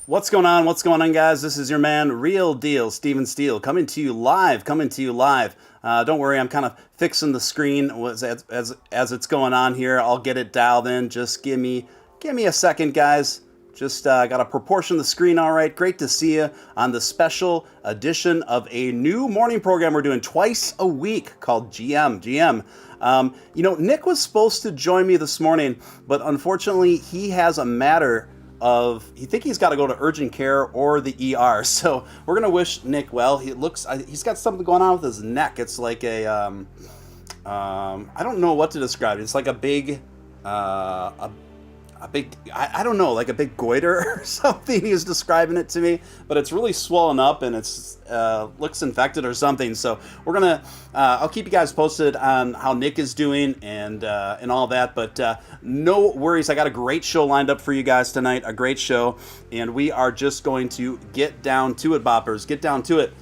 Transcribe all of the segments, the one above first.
What's going on? What's going on, guys? This is your man, Real Deal, Steven Steele, coming to you live. Don't worry, I'm kind of fixing the screen as it's going on here. I'll get it dialed in. Just give me a second, guys. Just got to proportion the screen all right. Great to see you on the special edition of a new morning program we're doing twice a week called GM. Nick was supposed to join me this morning, but unfortunately, he has a matter of he's got to go to urgent care or the ER. So we're gonna wish Nick well. He's got something going on with his neck. It's like I don't know what to describe. It's like a big I don't know, like a big goiter or something. He was describing it to me, but it's really swollen up and it's looks infected or something. So we're gonna I'll keep you guys posted on how Nick is doing and all that. But no worries, I got a great show lined up for you guys tonight. A great show, and we are just going to get down to it, boppers. Get down to it.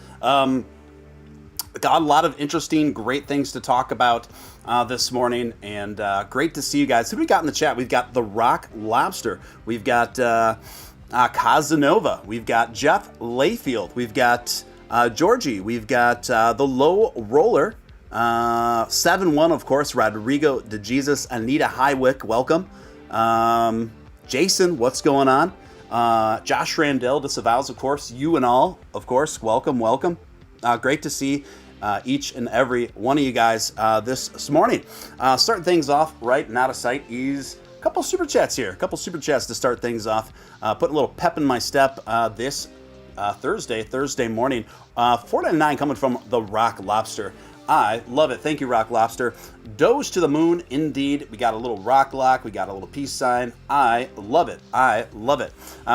Got a lot of interesting, great things to talk about this morning, and great to see you guys. Who do we got in the chat? We've got The Rock Lobster. We've got Casanova. We've got Jeff Layfield. We've got Georgie. We've got The Low Roller. 7-1, of course. Rodrigo DeJesus. Anita Highwick, welcome. Jason, what's going on? Josh Randell disavows, of course. You and all, of course. Welcome. Great to see each and every one of you guys this morning. Starting things off right and out of sight is a couple super chats here. A couple super chats to start things off. Put a little pep in my step this Thursday morning. 499 coming from The Rock Lobster. I love it. Thank you, Rock Lobster. Doge to the moon, indeed. We got a little rock lock. We got a little peace sign. I love it.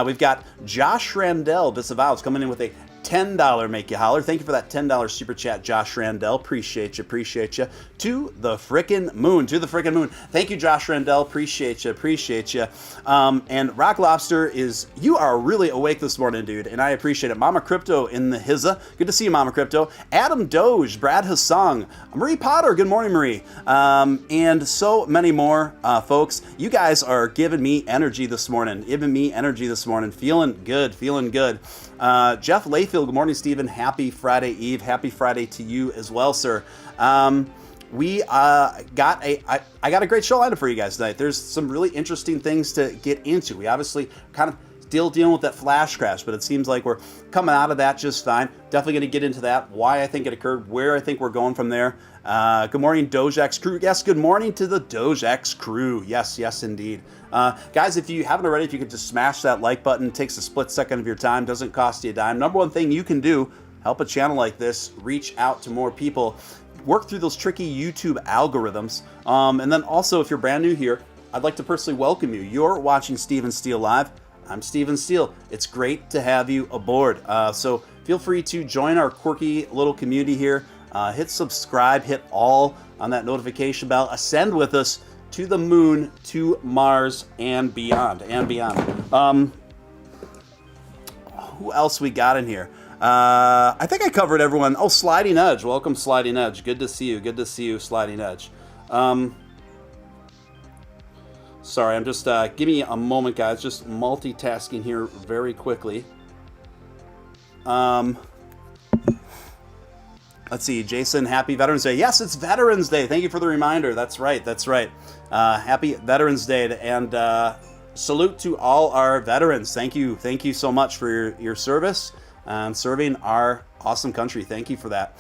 We've got Josh Randell disavows coming in with a $10 make you holler. Thank you for that $10 super chat, Josh Randell. Appreciate you. To the frickin' moon. Thank you, Josh Randell. Appreciate you. And Rock Lobster you are really awake this morning, dude, and I appreciate it. Mama Crypto in the hizza. Good to see you, Mama Crypto. Adam Doge, Brad Hassong, Marie Potter. Good morning, Marie. And so many more folks. You guys are giving me energy this morning. Feeling good. Jeff Layfield, good morning, Stephen. Happy Friday Eve. Happy Friday to you as well, sir. We I got a great show lined up for you guys tonight. There's some really interesting things to get into. We obviously kind of still dealing with that flash crash, but it seems like we're coming out of that just fine. Definitely going to get into that, why I think it occurred, where I think we're going from there. Good morning, DogeX crew. Yes, good morning to the DogeX crew. Yes, indeed. Guys, if you haven't already, if you could just smash that like button, takes a split second of your time, doesn't cost you a dime. Number one thing you can do, help a channel like this, reach out to more people, work through those tricky YouTube algorithms. And then also, if you're brand new here, I'd like to personally welcome you. You're watching Steven Steele Live. I'm Steven Steele. It's great to have you aboard. So feel free to join our quirky little community here. Hit subscribe, hit all on that notification bell. Ascend with us to the moon, to Mars, and beyond. Who else we got in here? I think I covered everyone. Oh, Sliding Edge. Welcome, Sliding Edge. Good to see you, Sliding Edge. Sorry, I'm just, give me a moment, guys. Just multitasking here very quickly. Let's see, Jason, happy Veterans Day. Yes, it's Veterans Day. Thank you for the reminder. That's right. Happy Veterans Day, and salute to all our veterans. Thank you so much for your service and serving our awesome country. Thank you for that.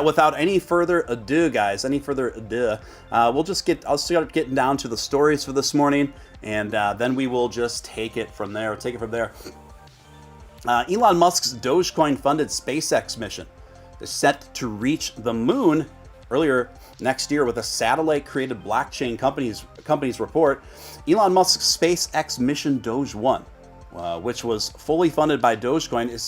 Without any further ado, guys, I'll start getting down to the stories for this morning, and then we will just take it from there. Elon Musk's Dogecoin-funded SpaceX mission is set to reach the moon earlier next year with a satellite-created blockchain company's report. Elon Musk's SpaceX mission Doge 1, which was fully funded by Dogecoin, is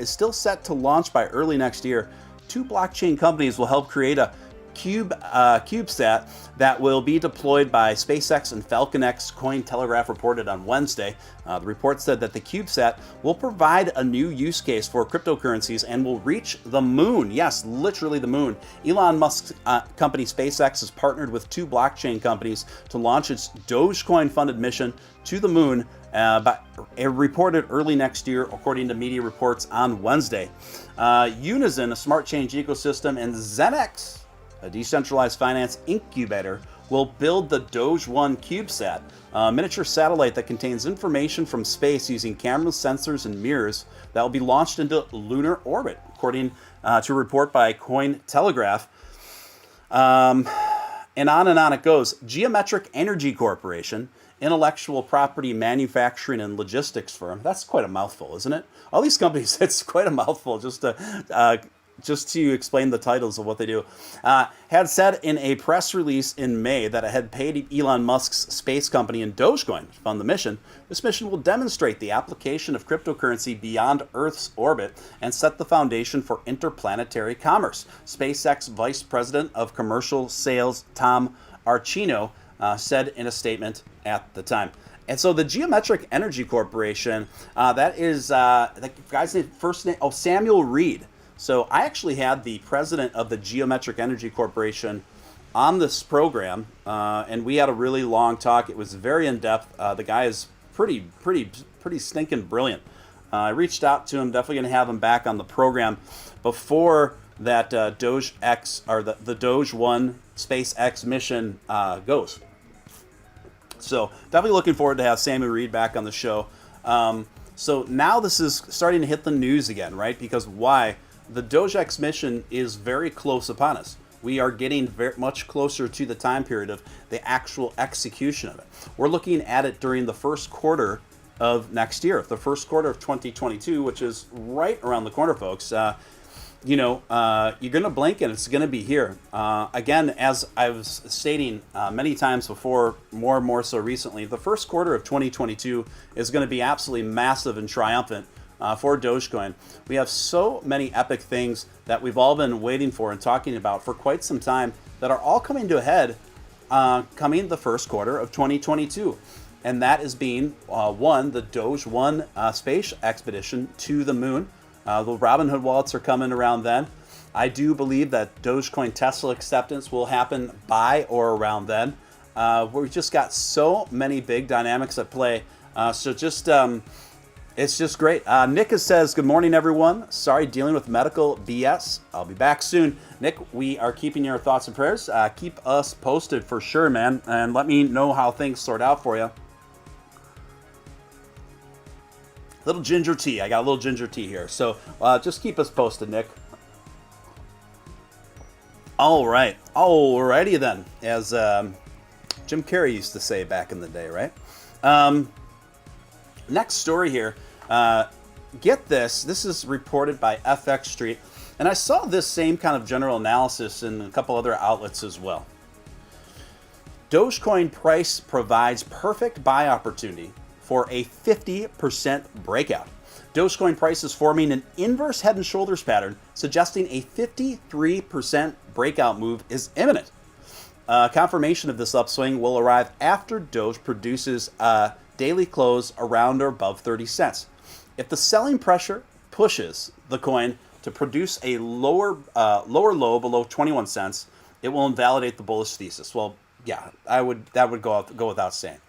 still set to launch by early next year. Two blockchain companies will help create a CubeSat that will be deployed by SpaceX and Falcon X, Cointelegraph reported on Wednesday. The report said that the CubeSat will provide a new use case for cryptocurrencies and will reach the moon. Yes, literally the moon. Elon Musk's company SpaceX has partnered with 2 blockchain companies to launch its Dogecoin-funded mission to the moon, but it reported early next year, according to media reports on Wednesday. Unison, a smart change ecosystem, and ZenX, a decentralized finance incubator, will build the Doge 1 CubeSat, a miniature satellite that contains information from space using cameras, sensors, and mirrors that will be launched into lunar orbit, according to a report by Cointelegraph. And on it goes. Geometric Energy Corporation, intellectual property manufacturing and logistics firm. That's quite a mouthful, isn't it? All these companies, it's quite a mouthful just to explain the titles of what they do, had said in a press release in May that it had paid Elon Musk's space company in Dogecoin to fund the mission. This mission will demonstrate the application of cryptocurrency beyond Earth's orbit and set the foundation for interplanetary commerce. SpaceX Vice President of Commercial Sales Tom Archino said in a statement at the time. And so the Geometric Energy Corporation, that is the guy's name, first name, Samuel Reed. So I actually had the president of the Geometric Energy Corporation on this program, and we had a really long talk. It was very in-depth. The guy is pretty stinking brilliant. I reached out to him, definitely going to have him back on the program before that Doge X, or the Doge 1 SpaceX mission goes. So definitely looking forward to have Samuel Reed back on the show. So now this is starting to hit the news again, right? Because why? The DogeX mission is very close upon us. We are getting very much closer to the time period of the actual execution of it. We're looking at it during the first quarter of next year, the first quarter of 2022, which is right around the corner, folks. You're going to blink and it's going to be here. Again, as I was stating many times before, more and more so recently, the first quarter of 2022 is going to be absolutely massive and triumphant for Dogecoin. We have so many epic things that we've all been waiting for and talking about for quite some time that are all coming to a head coming the first quarter of 2022. And that is being, one, the Doge 1 space expedition to the moon. The Robinhood wallets are coming around then. I do believe that Dogecoin Tesla acceptance will happen by or around then. We've just got so many big dynamics at play. It's just great. Nick says, good morning, everyone. Sorry, dealing with medical BS. I'll be back soon. Nick, we are keeping your thoughts and prayers. Keep us posted for sure, man. And let me know how things sort out for you. Little ginger tea. I got a little ginger tea here. So just keep us posted, Nick. All right. Alrighty then. As Jim Carrey used to say back in the day, right? Next story here. Get this. This is reported by FX Street. And I saw this same kind of general analysis in a couple other outlets as well. Dogecoin price provides perfect buy opportunity for a 50% breakout. Dogecoin price is forming an inverse head and shoulders pattern, suggesting a 53% breakout move is imminent. Confirmation of this upswing will arrive after Doge produces a daily close around or above 30 cents. If the selling pressure pushes the coin to produce a lower low below 21 cents, it will invalidate the bullish thesis. Well, yeah, that would go without saying.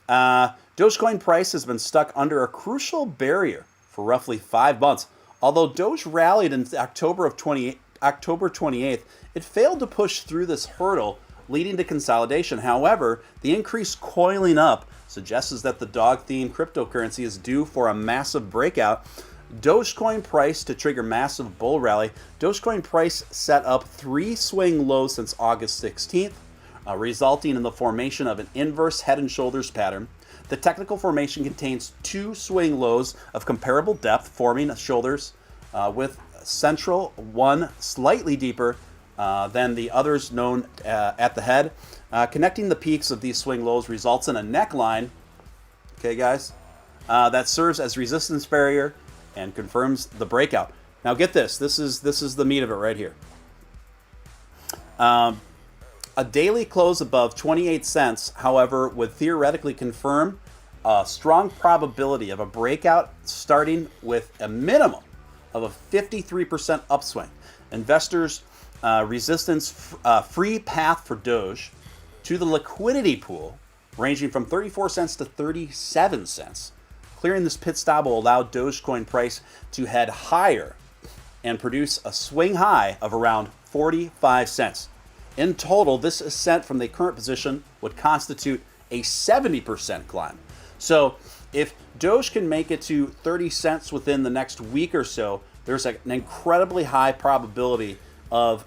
Dogecoin price has been stuck under a crucial barrier for roughly 5 months. Although Doge rallied in October 28th, it failed to push through this hurdle, leading to consolidation. However, the increased coiling up suggests that the dog-themed cryptocurrency is due for a massive breakout. Dogecoin price to trigger massive bull rally. Dogecoin price set up 3 swing lows since August 16th, resulting in the formation of an inverse head and shoulders pattern. The technical formation contains 2 swing lows of comparable depth, forming shoulders with central one slightly deeper than the others known at the head. Connecting the peaks of these swing lows results in a neckline, okay guys, that serves as resistance barrier and confirms the breakout. Now get this, this is the meat of it right here. A daily close above 28 cents, however, would theoretically confirm a strong probability of a breakout starting with a minimum of a 53% upswing. Investors' resistance-free path for Doge to the liquidity pool ranging from 34 cents to 37 cents. Clearing this pit stop will allow Dogecoin price to head higher and produce a swing high of around 45 cents. In total, this ascent from the current position would constitute a 70% climb. So if Doge can make it to 30 cents within the next week or so, there's an incredibly high probability of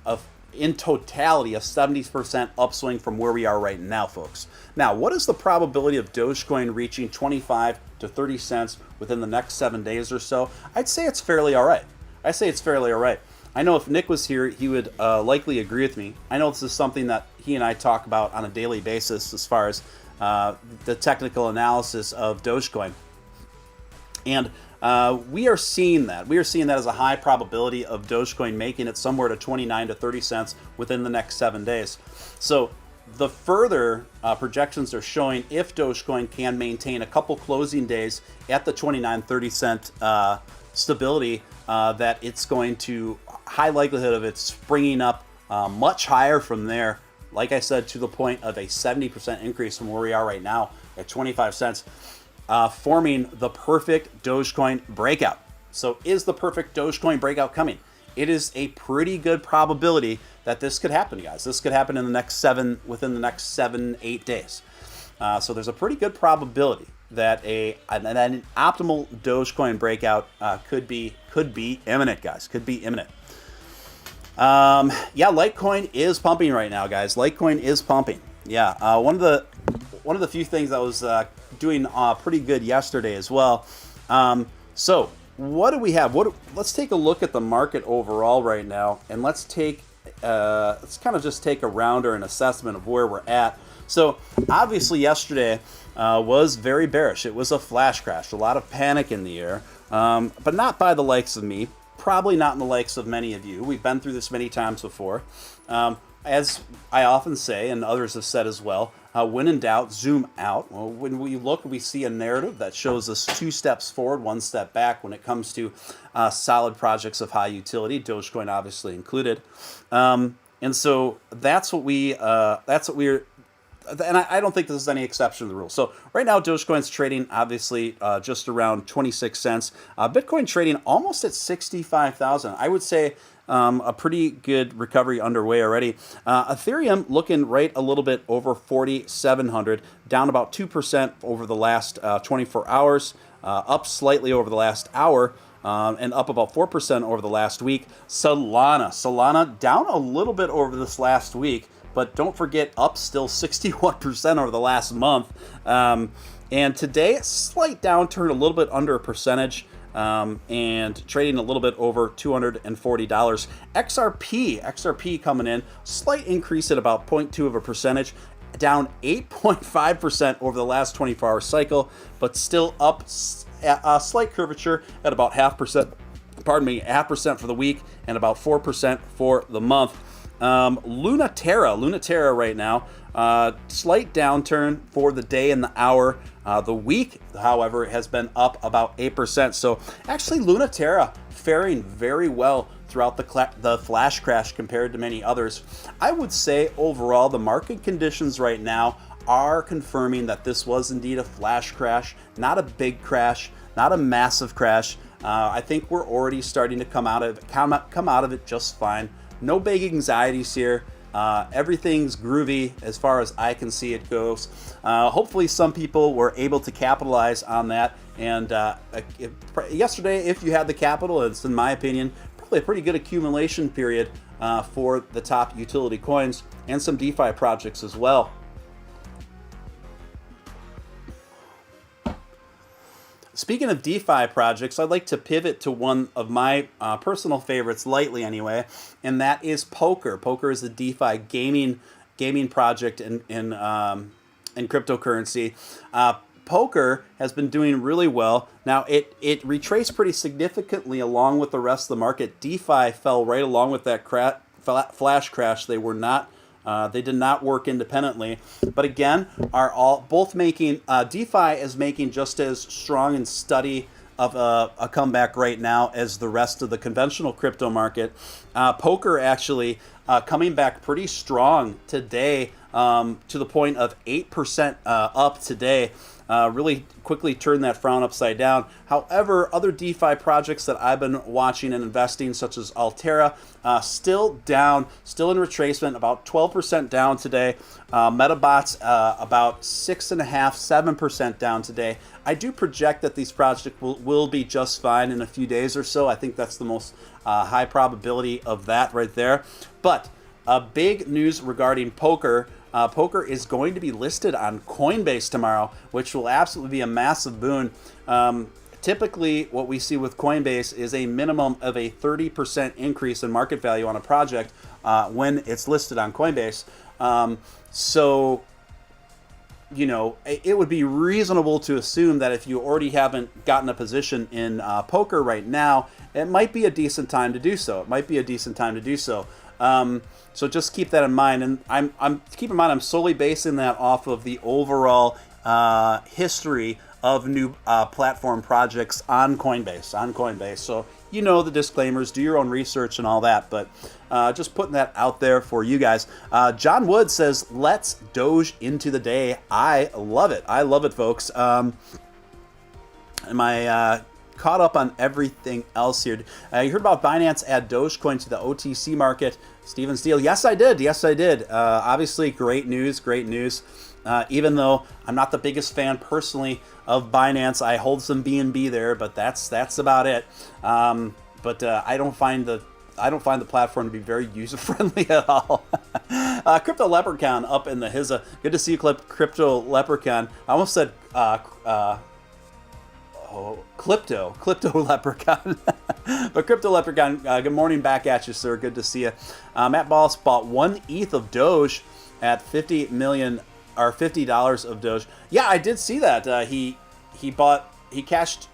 in totality, a 70% upswing from where we are right now, folks. Now, what is the probability of Dogecoin reaching 25 to 30 cents within the next 7 days or so? I'd say it's fairly all right. I know if Nick was here, he would likely agree with me. I know this is something that he and I talk about on a daily basis as far as the technical analysis of Dogecoin. And we are seeing that. We are seeing that as a high probability of Dogecoin making it somewhere to 29 to 30 cents within the next 7 days. So the further projections are showing if Dogecoin can maintain a couple closing days at the 29, 30 cent stability, that it's going to high likelihood of it springing up much higher from there. Like I said, to the point of a 70% increase from where we are right now at 25 cents. Forming the perfect Dogecoin breakout. So is the perfect Dogecoin breakout coming? It is a pretty good probability that this could happen, guys. This could happen within the next 7-8 days. So there's a pretty good probability that an optimal Dogecoin breakout could be imminent, guys. Could be imminent. Yeah, Litecoin is pumping right now, guys. Litecoin is pumping. Yeah, one of the few things that was doing pretty good yesterday as well. So what do we have? Let's take a look at the market overall right now, and let's kind of just take a rounder and assessment of where we're at. So obviously yesterday was very bearish. It was a flash crash, a lot of panic in the air, but not by the likes of me. Probably not in the likes of many of you. We've been through this many times before. As I often say, and others have said as well, when in doubt, zoom out. Well, when we look, we see a narrative that shows us 2 steps forward, 1 step back when it comes to solid projects of high utility, Dogecoin obviously included. And so that's what we're. And I don't think this is any exception to the rule. So right now, Dogecoin's trading obviously just around 26 cents. Bitcoin trading almost at 65,000. I would say a pretty good recovery underway already. Ethereum looking right a little bit over 4,700, down about 2% over the last 24 hours, up slightly over the last hour. And up about 4% over the last week. Solana down a little bit over this last week, but don't forget, up still 61% over the last month. And today, a slight downturn, a little bit under a percentage, and trading a little bit over $240. XRP coming in, slight increase at about 0.2 of a percentage, down 8.5% over the last 24-hour cycle, but still up a slight curvature at about 0.5% for the week and about 4% for the month. Lunaterra right now, slight downturn for the day and the hour. The week, however, has been up about 8%. So actually Lunaterra faring very well throughout the flash crash compared to many others. I would say overall the market conditions right now are confirming that this was indeed a flash crash, not a big crash, not a massive crash. I think we're already starting to come out of it just fine. No big anxieties here. Everything's groovy as far as I can see it goes. Hopefully some people were able to capitalize on that. And yesterday, if you had the capital, it's in my opinion, probably a pretty good accumulation period for the top utility coins and some DeFi projects as well. Speaking of DeFi projects, I'd like to pivot to one of my personal favorites, lightly anyway, and that is Poker. Poker is a DeFi gaming project in cryptocurrency. Poker has been doing really well. Now, it retraced pretty significantly along with the rest of the market. DeFi fell right along with that flash crash. They were not. They did not work independently, but again, are all both making DeFi is making just as strong and steady of a comeback right now as the rest of the conventional crypto market. Poker actually coming back pretty strong today, to the point of 8% up today. Really quickly turned that frown upside down. However, other DeFi projects that I've been watching and investing, such as Altera, still down, still in retracement, about 12% down today. Metabots about 6.5–7% down today. I do project that these projects will be just fine in a few days or so. I think that's the most high probability of that right there. But big news regarding Poker. Poker is going to be listed on Coinbase tomorrow, which will absolutely be a massive boon. Typically, what we see with Coinbase is a minimum of a 30% increase in market value on a project when it's listed on Coinbase. So, you know, it would be reasonable to assume that if you already haven't gotten a position in Poker right now, it might be a decent time to do so. So just keep that in mind, and keep in mind I'm solely basing that off of the overall history of new platform projects on Coinbase. So you know the disclaimers, do your own research and all that, but just putting that out there for you guys. John Wood says, "Let's Doge into the day." I love it, folks. Am I caught up on everything else here? You heard about Binance add Dogecoin to the OTC market. Steven Steele, yes I did. Obviously great news. Even though I'm not the biggest fan personally of Binance, I hold some BNB there, but that's about it. But I don't find the platform to be very user friendly at all. Crypto Leprechaun up in the hizza. Good to see you, Crypto Leprechaun. I almost said Crypto Leprechaun. But Crypto Leprechaun, good morning back at you, sir. Good to see you. Matt Ballas bought 1 ETH of Doge at $50 of Doge. Yeah, I did see that. He cashed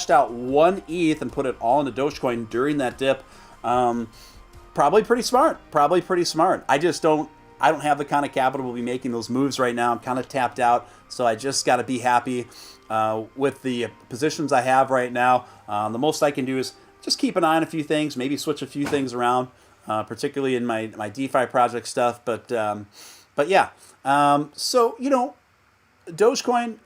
out 1 ETH and put it all into Dogecoin during that dip. Probably pretty smart. I don't have the kind of capital to be making those moves right now. I'm kind of tapped out, so I just got to be happy with the positions I have right now. The most I can do is just keep an eye on a few things, maybe switch a few things around, particularly in my DeFi project stuff. But yeah, so, you know, Dogecoin.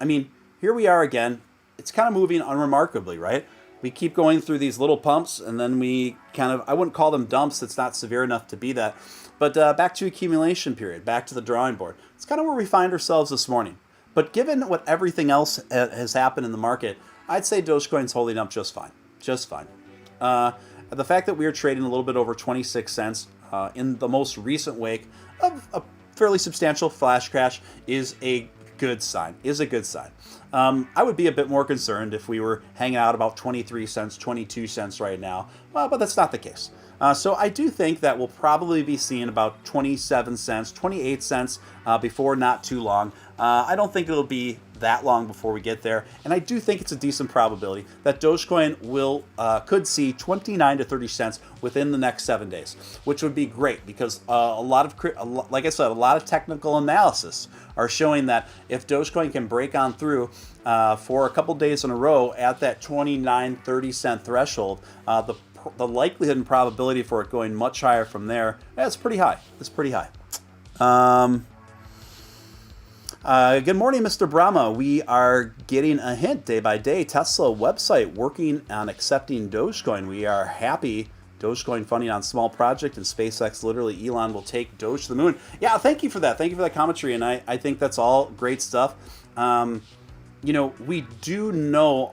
I mean, here we are again. It's kind of moving unremarkably, right? We keep going through these little pumps, and then we kind of, I wouldn't call them dumps. It's not severe enough to be that. But back to accumulation period, back to the drawing board. It's kind of where we find ourselves this morning. But given what everything else has happened in the market, I'd say Dogecoin's holding up just fine. The fact that we are trading a little bit over 26 cents in the most recent wake of a fairly substantial flash crash is a good sign. I would be a bit more concerned if we were hanging out about 23 cents, 22 cents right now, but that's not the case. So I do think that we'll probably be seeing about 27 cents, 28 cents before not too long. I don't think it'll be that long before we get there, and I do think it's a decent probability that Dogecoin could see 29 to 30 cents within the next 7 days, which would be great because like I said, a lot of technical analysis are showing that if Dogecoin can break on through for a couple days in a row at that 29-30 cent threshold, the likelihood and probability for it going much higher from there, it's pretty high. Good morning, Mr. Brahma. We are getting a hint day by day. Tesla website working on accepting Dogecoin. We are happy. Dogecoin funding on small project, and SpaceX, literally Elon will take Doge to the moon. Yeah, thank you for that. Thank you for that commentary, and I think that's all great stuff. You know, we do know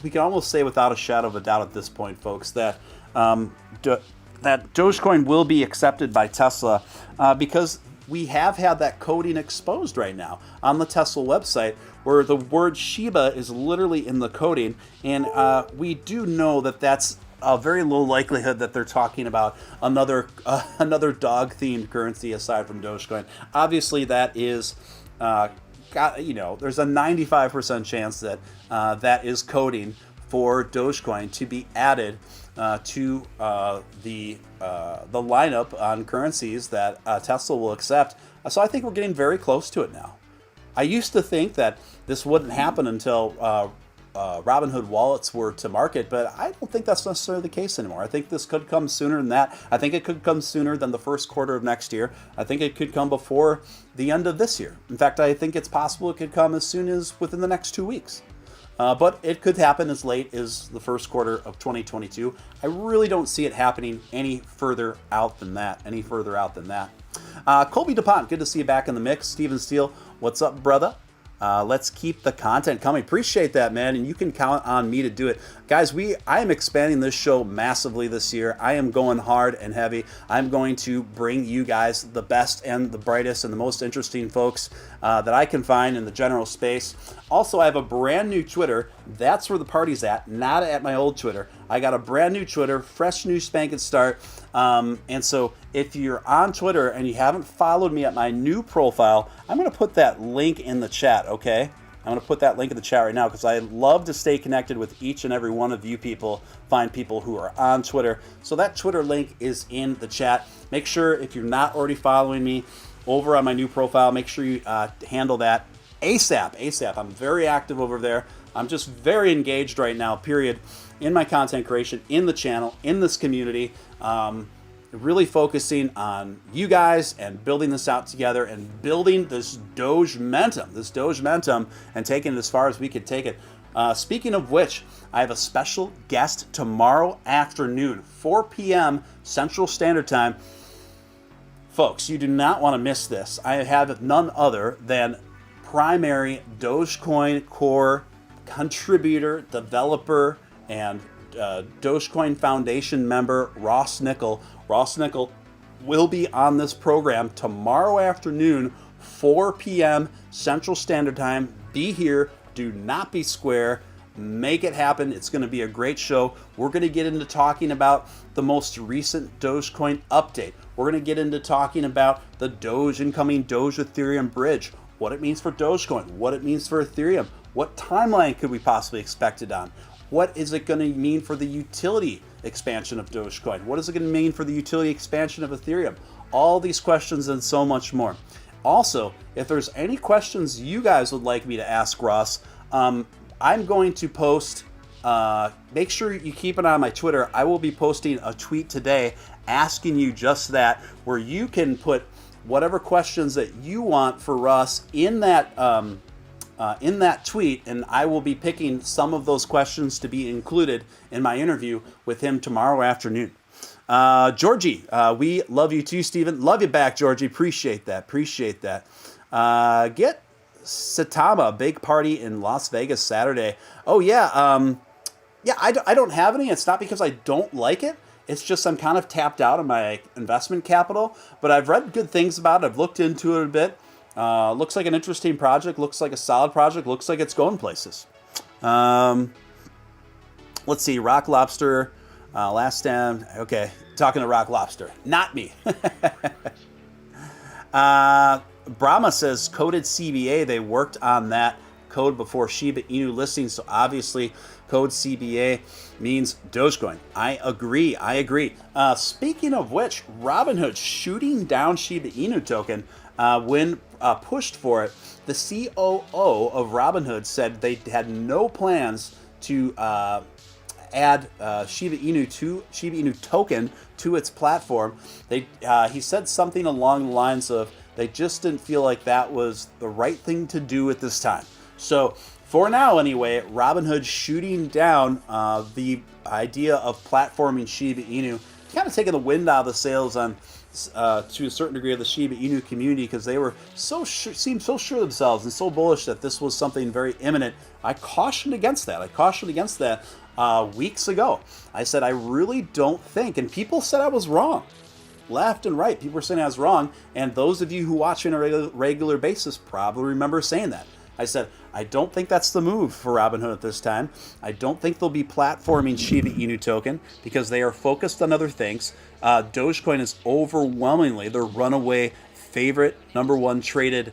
we can almost say without a shadow of a doubt at this point, folks, that that Dogecoin will be accepted by Tesla because we have had that coding exposed right now on the Tesla website where the word Shiba is literally in the coding, and we do know that that's a very low likelihood that they're talking about another dog-themed currency aside from Dogecoin. Obviously, that is, there's a 95% chance that that is coding for Dogecoin to be added to the lineup on currencies that Tesla will accept. So I think we're getting very close to it now. I used to think that this wouldn't happen until Robinhood wallets were to market, but I don't think that's necessarily the case anymore. I think this could come sooner than that. I think it could come sooner than the first quarter of next year. I think it could come before the end of this year. In fact, I think it's possible it could come as soon as within the next 2 weeks. But it could happen as late as the first quarter of 2022. I really don't see it happening any further out than that. Colby DuPont, good to see you back in the mix. Steven Steele, what's up, brother? Let's keep the content coming. Appreciate that, man, and you can count on me to do it. Guys, I am expanding this show massively this year. I am going hard and heavy. I'm going to bring you guys the best and the brightest and the most interesting folks that I can find in the general space. Also, I have a brand new Twitter. That's where the party's at, not at my old Twitter. I got a brand new Twitter, fresh new spanking start. And so if you're on Twitter and you haven't followed me at my new profile, I'm going to put that link in the chat, okay? I'm going to put that link in the chat right now because I love to stay connected with each and every one of you people, find people who are on Twitter. So that Twitter link is in the chat. Make sure if you're not already following me over on my new profile, make sure you handle that ASAP. I'm very active over there. I'm just very engaged right now, period, in my content creation, in the channel, in this community. Really focusing on you guys and building this out together and building this Doge momentum and taking it as far as we could take it. Speaking of which, I have a special guest tomorrow afternoon, 4 p.m. Central Standard Time. Folks, you do not want to miss this. I have none other than primary Dogecoin core contributor, developer, and Dogecoin Foundation member Ross Nickel. Ross Nickel will be on this program tomorrow afternoon, 4 p.m. Central Standard Time. Be here. Do not be square. Make it happen. It's going to be a great show. We're going to get into talking about the most recent Dogecoin update. We're going to get into talking about the incoming Doge Ethereum bridge, what it means for Dogecoin, what it means for Ethereum, what timeline could we possibly expect it on, what is it going to mean for the utility expansion of Dogecoin, what is it going to mean for the utility expansion of Ethereum, all these questions and so much more. Also, if there's any questions you guys would like me to ask Ross, I'm going to post, make sure you keep an eye on my Twitter. I will be posting a tweet today asking you just that, where you can put whatever questions that you want for Ross in that tweet, and I will be picking some of those questions to be included in my interview with him tomorrow afternoon. Georgie, we love you too, Steven. Love you back, Georgie. Appreciate that. Get Satama, big party in Las Vegas Saturday. Oh, yeah. I don't have any. It's not because I don't like it. It's just I'm kind of tapped out on my investment capital, but I've read good things about it. I've looked into it a bit. Looks like an interesting project. Looks like a solid project. Looks like it's going places. Let's see. Rock Lobster. Last stand. Okay. Talking to Rock Lobster. Not me. Brahma says coded CBA. They worked on that code before Shiba Inu listing. So obviously code CBA means Dogecoin. I agree. Speaking of which, Robinhood shooting down Shiba Inu token when pushed for it. The COO of Robinhood said they had no plans to add Shiba Inu token to its platform. He said something along the lines of they just didn't feel like that was the right thing to do at this time. So for now anyway, Robinhood shooting down the idea of platforming Shiba Inu, kind of taking the wind out of the sails on to a certain degree of the Shiba Inu community, because they were seemed so sure of themselves and so bullish that this was something very imminent. I cautioned against that. Weeks ago. I said I really don't think, and people said I was wrong. Left and right, people were saying I was wrong, and those of you who watch on a regular basis probably remember saying that. I said, I don't think that's the move for Robinhood at this time. I don't think they'll be platforming Shiba Inu token because they are focused on other things. Dogecoin is overwhelmingly their runaway favorite, number one traded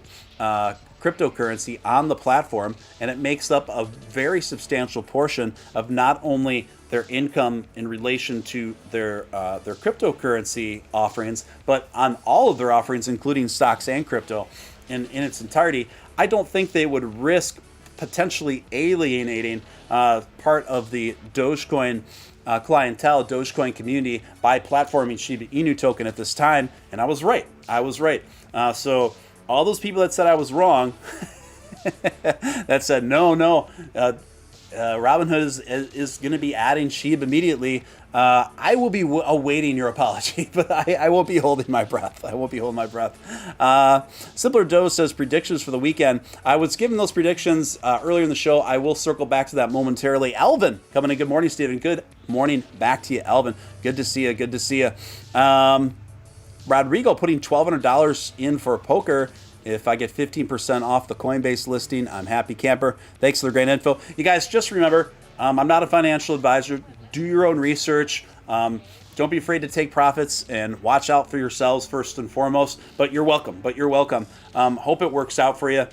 cryptocurrency on the platform, and it makes up a very substantial portion of not only their income in relation to their cryptocurrency offerings, but on all of their offerings, including stocks and crypto in its entirety. I don't think they would risk potentially alienating part of the Dogecoin clientele, Dogecoin community, by platforming Shiba Inu token at this time, and I was right. So all those people that said I was wrong, that said no, Robinhood is going to be adding Shiba immediately. I will be awaiting your apology, but I won't be holding my breath. Simpler Doe says predictions for the weekend. I was given those predictions earlier in the show. I will circle back to that momentarily. Alvin coming in. Good morning, Stephen. Good morning back to you, Alvin. Good to see you. Rodrigo putting $1,200 in for poker. If I get 15% off the Coinbase listing, I'm happy camper. Thanks for the great info. You guys, just remember, I'm not a financial advisor. Do your own research. Don't be afraid to take profits, and watch out for yourselves first and foremost. But you're welcome. Hope it works out for you.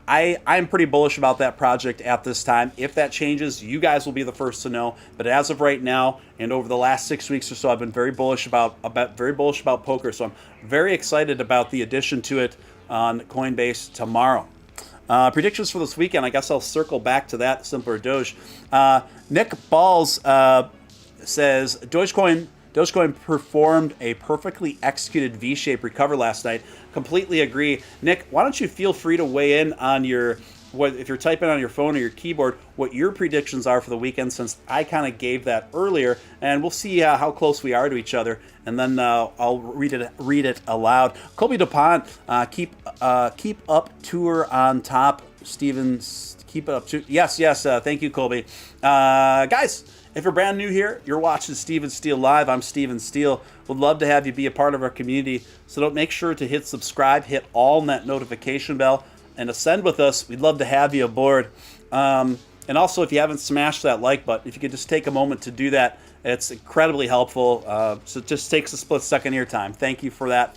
I'm pretty bullish about that project at this time. If that changes, you guys will be the first to know. But as of right now, and over the last 6 weeks or so, I've been very bullish about poker. So I'm very excited about the addition to it on Coinbase tomorrow. Predictions for this weekend. I guess I'll circle back to that. Simpler Doge. Nick Balls says Dogecoin performed a perfectly executed V-shaped recover last night. Completely agree. Nick, why don't you feel free to weigh in on if you're typing on your phone or your keyboard, what your predictions are for the weekend, since I kind of gave that earlier, and we'll see how close we are to each other, and then I'll read it aloud. Colby DuPont, keep up tour on top. Stevens, keep it up to yes. Thank you, Colby. Guys, if you're brand new here, you're watching Steven Steele Live. I'm Steven Steele. Would love to have you be a part of our community. So don't make sure to hit subscribe, hit all in that notification bell, and ascend with us. We'd love to have you aboard. And also, if you haven't smashed that like button, if you could just take a moment to do that, it's incredibly helpful. So it just takes a split second of your time. Thank you for that.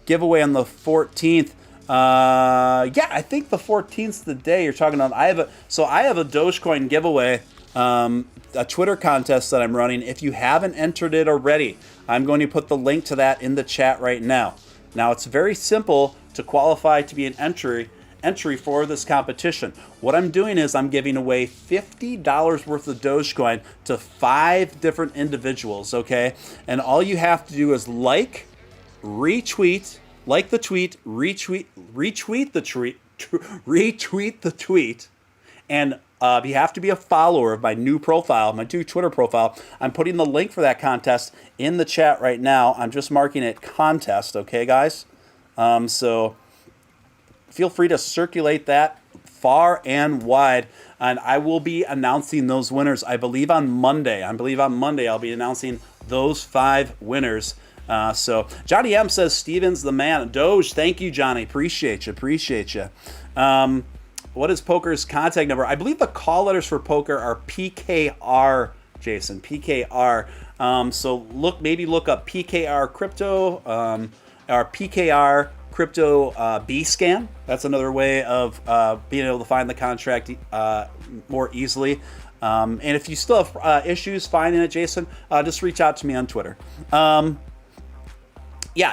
Giveaway on the 14th. I think the 14th is the day you're talking about. I have a Dogecoin giveaway, a Twitter contest that I'm running. If you haven't entered it already, I'm going to put the link to that in the chat right now. Now, it's very simple to qualify to be an entry for this competition. What I'm doing is I'm giving away $50 worth of Dogecoin to 5 different individuals, okay? And all you have to do is retweet the tweet, and you have to be a follower of my new Twitter profile. I'm putting the link for that contest in the chat right now. I'm just marking it contest, okay, guys? So feel free to circulate that far and wide, and I will be announcing those winners, I believe on Monday. I'll be announcing those 5 winners. So Johnny M says Steven's the man. Doge, thank you, Johnny. Appreciate you. What is poker's contact number? I believe the call letters for poker are PKR, Jason. PKR. So look up PKR crypto or PKR crypto B scan. That's another way of being able to find the contract more easily. And if you still have issues finding it, Jason, just reach out to me on Twitter.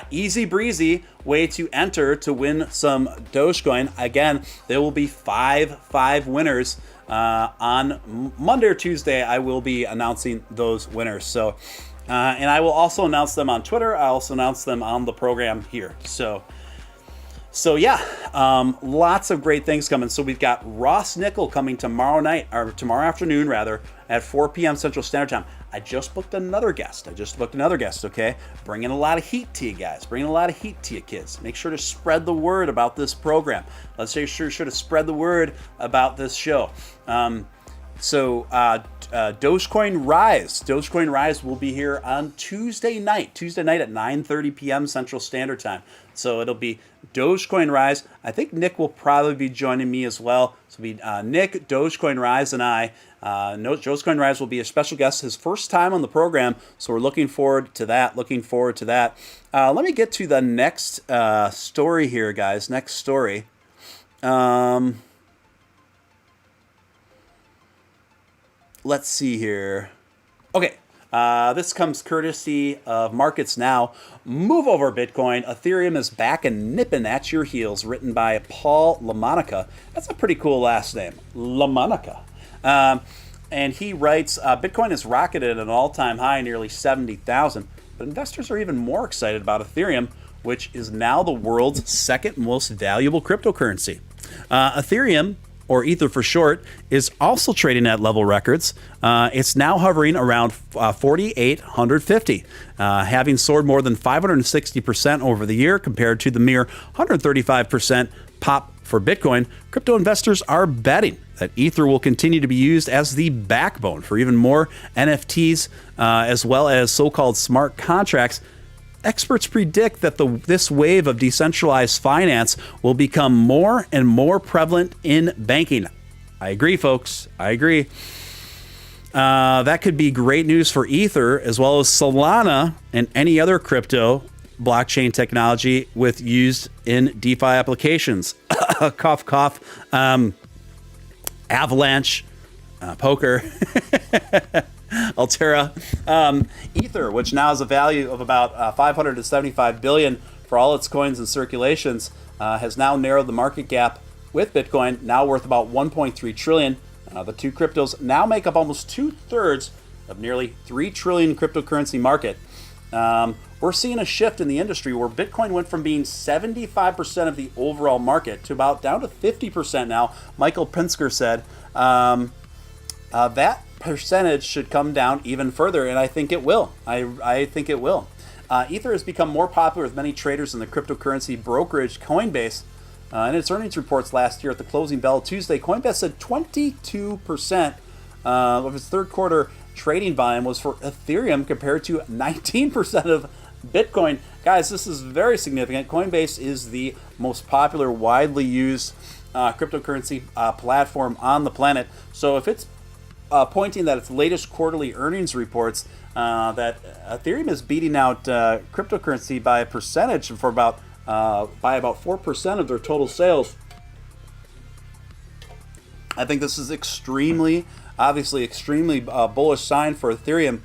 Easy breezy way to enter to win some Dogecoin. Again, there will be five winners on Monday or Tuesday. I will be announcing those winners. So, and I will also announce them on Twitter. I also announce them on the program here. So lots of great things coming. So we've got Ross Nickel coming tomorrow afternoon, at 4 p.m. Central Standard Time. I just booked another guest, okay? Bringing a lot of heat to you guys, bringing a lot of heat to you kids. Make sure to spread the word about this program. Let's make sure to spread the word about this show. Dogecoin Rise will be here on Tuesday night at 9:30 p.m. Central Standard Time. So it'll be Dogecoin Rise. I think Nick will probably be joining me as well. So it'll be Nick, Dogecoin Rise, and I Dogecoin Rise will be a special guest, his first time on the program, so we're looking forward to that. Let me get to the next story here, guys. Next story. Let's see here. Okay. This comes courtesy of Markets Now. Move over Bitcoin. Ethereum is back and nipping at your heels. Written by Paul LaMonica. That's a pretty cool last name. LaMonica. And he writes, Bitcoin has rocketed at an all-time high, nearly 70,000. But investors are even more excited about Ethereum, which is now the world's second most valuable cryptocurrency. Ethereum, or Ether for short, is also trading at level records. It's now hovering around 4,850, having soared more than 560% over the year compared to the mere 135% pop for Bitcoin. Crypto investors are betting that Ether will continue to be used as the backbone for even more NFTs, as well as so-called smart contracts. Experts predict that this wave of decentralized finance will become more and more prevalent in banking. I agree, folks. I agree. That could be great news for Ether, as well as Solana and any other crypto blockchain technology used in DeFi applications. Cough, cough. Avalanche, Poker, Altera, Ether, which now has a value of about 575 billion for all its coins and circulations, has now narrowed the market gap with Bitcoin, now worth about 1.3 trillion. The two cryptos now make up almost 2/3 of nearly 3 trillion cryptocurrency market. We're seeing a shift in the industry where Bitcoin went from being 75% of the overall market to about down to 50% now. Michael Pinsker said that percentage should come down even further, and I think it will. I think it will. Ether has become more popular with many traders in the cryptocurrency brokerage Coinbase. In its earnings reports last year at the closing bell Tuesday, Coinbase said 22% of its third quarter trading volume was for Ethereum compared to 19% of Bitcoin. Guys, this is very significant. Coinbase is the most popular, widely used cryptocurrency platform on the planet. So if it's pointing that its latest quarterly earnings reports that Ethereum is beating out cryptocurrency by a percentage for about 4% of their total sales, I think this is extremely bullish sign for Ethereum.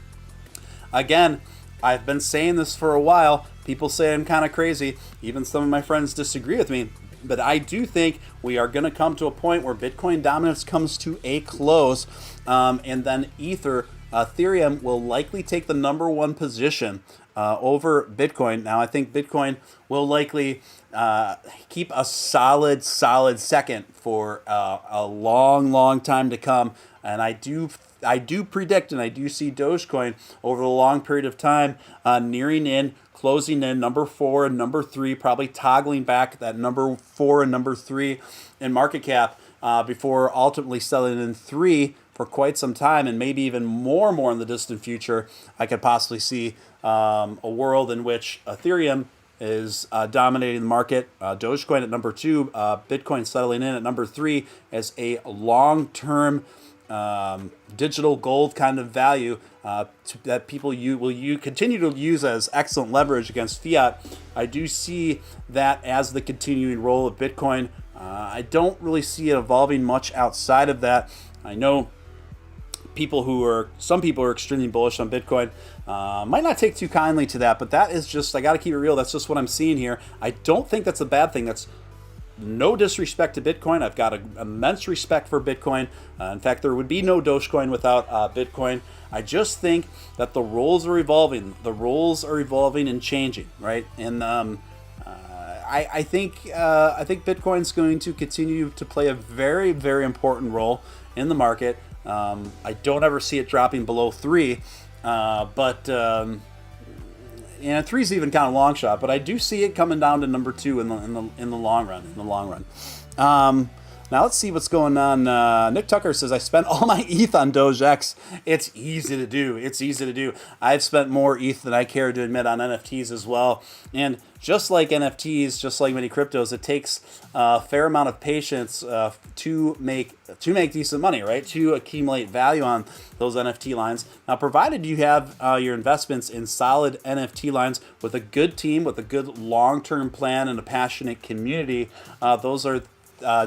Again, I've been saying this for a while. People say I'm kind of crazy. Even some of my friends disagree with me. But I do think we are going to come to a point where Bitcoin dominance comes to a close. And then Ethereum will likely take the number one position over Bitcoin. Now, I think Bitcoin will likely keep a solid second for a long time to come. And I do predict, and I do see Dogecoin over the long period of time nearing in, closing in number 4 and number 3, probably toggling back that number 4 and number 3 in market cap before ultimately selling in 3 for quite some time, and maybe even more in the distant future. I could possibly see a world in which Ethereum is dominating the market, Dogecoin at number 2, Bitcoin settling in at number 3 as a long-term digital gold kind of value that people will continue to use as excellent leverage against fiat. I do see that as the continuing role of Bitcoin. I don't really see it evolving much outside of that. I know some people are extremely bullish on Bitcoin. Might not take too kindly to that, but that is just, I got to keep it real. That's just what I'm seeing here. I don't think that's a bad thing. That's no disrespect to Bitcoin. I've got immense respect for Bitcoin. In fact, there would be no Dogecoin without Bitcoin. I just think that the roles are evolving. The roles are evolving and changing, right? And I think Bitcoin's going to continue to play a very important role in the market. I don't ever see it dropping below 3, but 3 is even kind of long shot. But I do see it coming down to number 2 in the long run. Now let's see what's going on. Nick Tucker says, I spent all my ETH on Doge X. It's easy to do. It's easy to do. I've spent more ETH than I care to admit on NFTs as well. And just like NFTs, just like many cryptos, it takes a fair amount of patience to make decent money, right? To accumulate value on those NFT lines. Now, provided you have your investments in solid NFT lines with a good team, with a good long-term plan and a passionate community, those are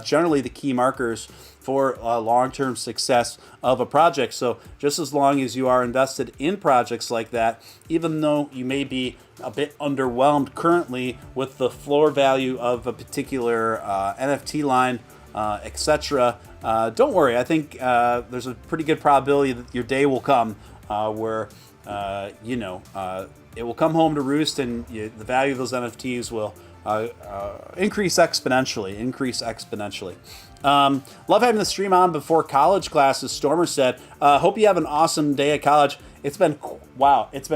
generally the key markers for long-term success of a project. So just as long as you are invested in projects like that, even though you may be a bit underwhelmed currently with the floor value of a particular NFT line, etc., don't worry. I think there's a pretty good probability that your day will come where it will come home to roost, and the value of those NFTs will increase exponentially. Love having the stream on before college classes. Stormer said, hope you have an awesome day at college. It's been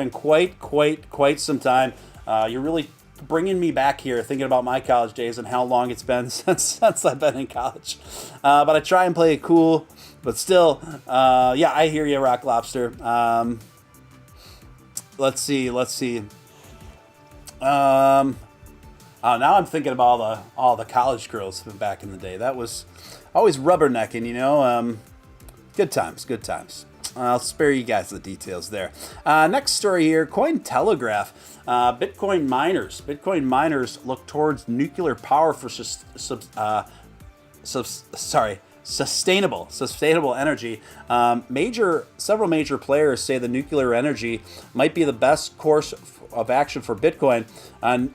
quite some time. You're really bringing me back here, thinking about my college days and how long it's been since I've been in college. But I try and play it cool, but still, I hear you, Rock Lobster. Let's see. Now I'm thinking about all the college girls from back in the day. That was always rubbernecking, Good times. I'll spare you guys the details there. Next story here, Cointelegraph. Bitcoin miners look towards nuclear power for sustainable energy. Several major players say the nuclear energy might be the best course of action for Bitcoin.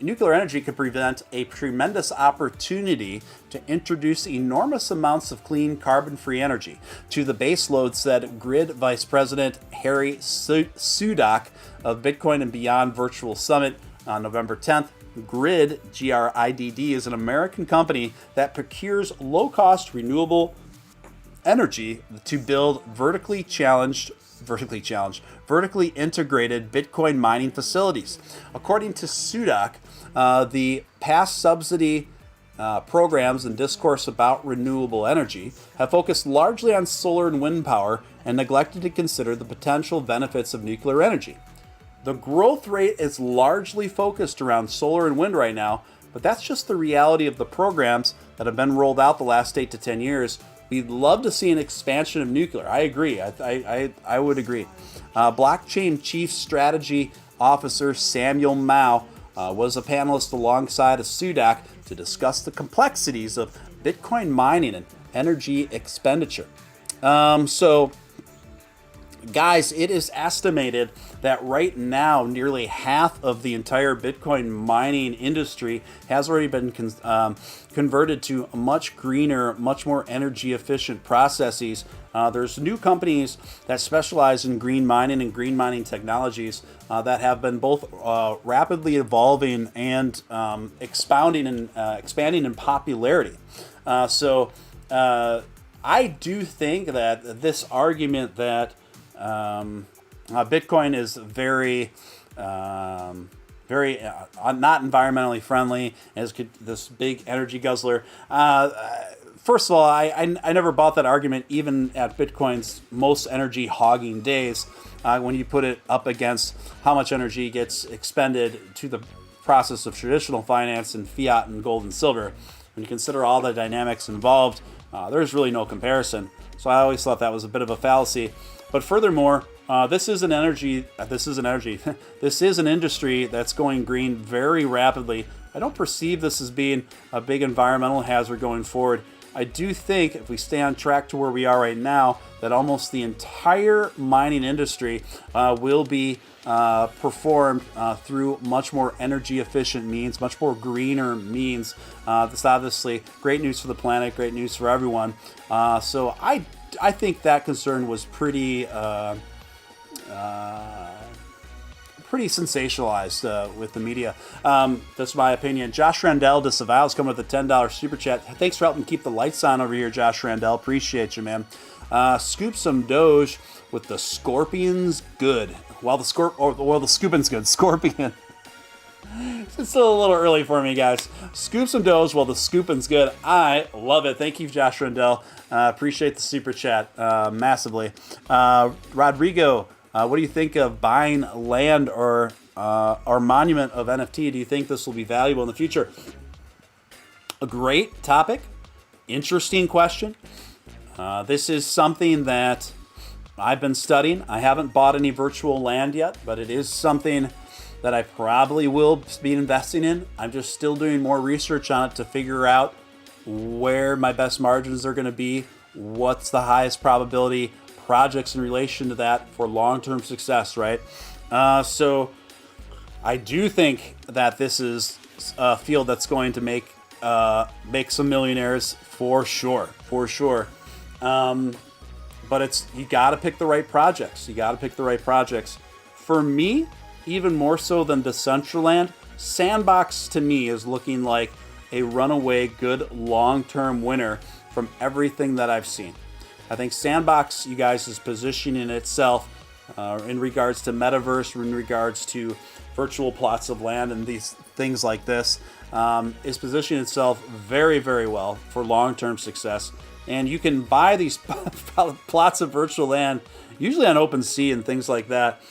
Nuclear energy could present a tremendous opportunity to introduce enormous amounts of clean, carbon-free energy to the baseload, said Grid Vice President Harry Sudak of Bitcoin and Beyond Virtual Summit on November 10th. Grid, G-R-I-D-D, is an American company that procures low-cost renewable energy to build vertically integrated Bitcoin mining facilities. According to Sudak, the past subsidy programs and discourse about renewable energy have focused largely on solar and wind power and neglected to consider the potential benefits of nuclear energy. The growth rate is largely focused around solar and wind right now, but that's just the reality of the programs that have been rolled out the last 8 to 10 years. We'd love to see an expansion of nuclear. I agree. I would agree. Blockchain Chief Strategy Officer Samuel Mao was a panelist alongside of Sudak to discuss the complexities of Bitcoin mining and energy expenditure. Guys, it is estimated that right now nearly half of the entire Bitcoin mining industry has already been converted to much greener, much more energy efficient processes. There's new companies that specialize in green mining and green mining technologies that have been both rapidly evolving and expanding in popularity. I do think that this argument that Bitcoin is very not environmentally friendly, as this big energy guzzler. First of all, I never bought that argument even at Bitcoin's most energy hogging days. When you put it up against how much energy gets expended to the process of traditional finance and fiat and gold and silver, when you consider all the dynamics involved, there's really no comparison. So I always thought that was a bit of a fallacy. But furthermore, this is an industry that's going green very rapidly. I don't perceive this as being a big environmental hazard going forward. I do think if we stay on track to where we are right now, that almost the entire mining industry will be performed through much more energy efficient means, much more greener means. This obviously great news for the planet, great news for everyone. So I think that concern was pretty sensationalized with the media. That's my opinion. Josh Randell disavows coming with a $10 super chat. Thanks for helping keep the lights on over here, Josh Randell. Appreciate you, man. Scoop some Doge with the Scorpions good. Well, the Scorpion's good. Scorpion. It's still a little early for me, guys. Scoop some Doge while the scooping's good. I love it. Thank you, Josh Rendell. Appreciate the super chat massively. Rodrigo, what do you think of buying land or monument of NFT? Do you think this will be valuable in the future? A great topic. Interesting question. This is something that I've been studying. I haven't bought any virtual land yet, but it is something that I probably will be investing in. I'm just still doing more research on it to figure out where my best margins are going to be, what's the highest probability projects in relation to that for long-term success, right? So I do think that this is a field that's going to make some millionaires for sure. But you got to pick the right projects. For me, even more so than Decentraland, Sandbox to me is looking like a runaway good long-term winner from everything that I've seen. I think Sandbox, you guys, is positioning itself in regards to metaverse, in regards to virtual plots of land and these things like this, is positioning itself very, very well for long-term success. And you can buy these plots of virtual land, usually on OpenSea and things like that.